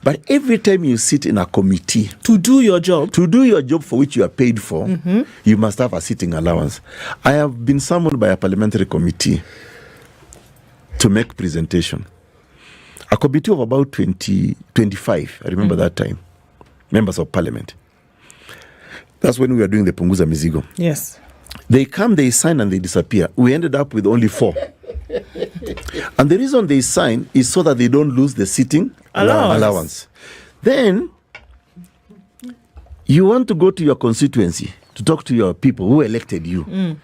But every time you sit in a committee to do your job for which you are paid for, you must have a sitting allowance. I have been summoned by a parliamentary committee to make presentation. A committee of about 25, I remember that time, members of parliament. That's when we were doing the Punguza Mizigo. Yes. They come, they sign, and they disappear. We ended up with only 4. And the reason they sign is so that they don't lose the sitting allowance. Then, you want to go to your constituency to talk to your people who elected you.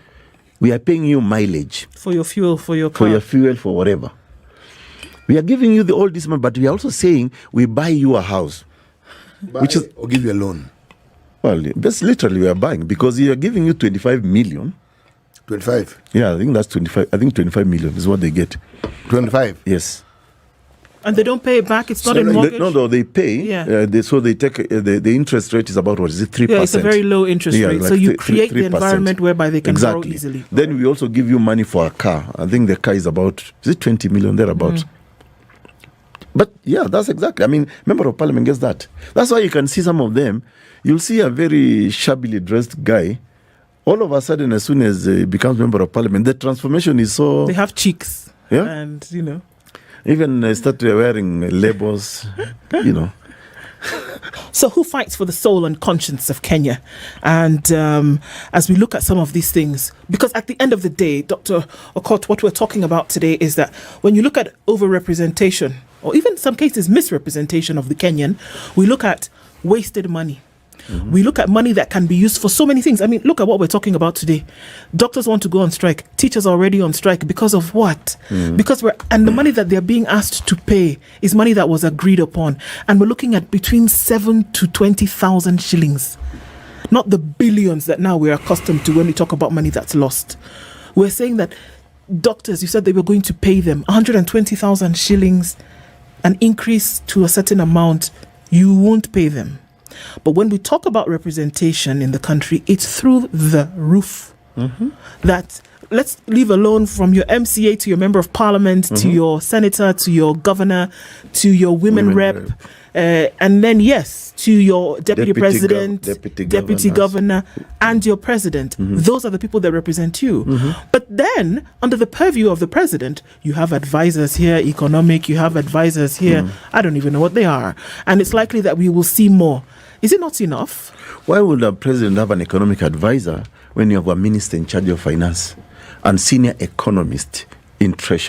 We are paying you mileage. For your fuel, for your car. For your fuel, for whatever. We are giving you all this money, but we are also saying we buy you a house. Or give you a loan. Well, that's literally we are buying, because we are giving you 25 million. 25? Yeah, I think that's 25. I think 25 million is what they get. 25? Yes. And they don't pay it back? It's not in mortgage? No, they pay. Yeah. So they take, the interest rate is about, what is it, 3%? Yeah, it's a very low interest rate. Like so you create 3%. the environment whereby they can borrow easily. Then we also give you money for a car. I think the car is about, is it 20 million thereabouts? But yeah, that's exactly. I mean, member of parliament gets that. That's why you can see some of them. You'll see a very shabbily dressed guy. All of a sudden, as soon as he becomes member of parliament, the transformation is so... They have cheeks. Yeah. And, you know. Even start wearing labels, you know. So who fights for the soul and conscience of Kenya? And as we look at some of these things, because at the end of the day, Dr. Aukot, what we're talking about today is that when you look at overrepresentation, or even in some cases misrepresentation of the Kenyan, we look at wasted money. We look at money that can be used for so many things. I mean, look at what we're talking about today. Doctors want to go on strike. Teachers are already on strike because of what? Because the money that they're being asked to pay is money that was agreed upon. And we're looking at between 7 to 20,000 shillings. Not the billions that now we're accustomed to when we talk about money that's lost. We're saying that doctors, you said they were going to pay them 120,000 shillings, an increase to a certain amount, you won't pay them. But when we talk about representation in the country, it's through the roof. That, let's leave alone from your MCA to your member of parliament, to your senator, to your governor, to your women rep. And then, yes, to your deputy president, deputy governor, and your president. Those are the people that represent you. But then, under the purview of the president, you have advisors here, economic, you have advisors here. I don't even know what they are. And it's likely that we will see more. Is it not enough? Why would a president have an economic advisor when you have a minister in charge of finance and senior economist in treasury?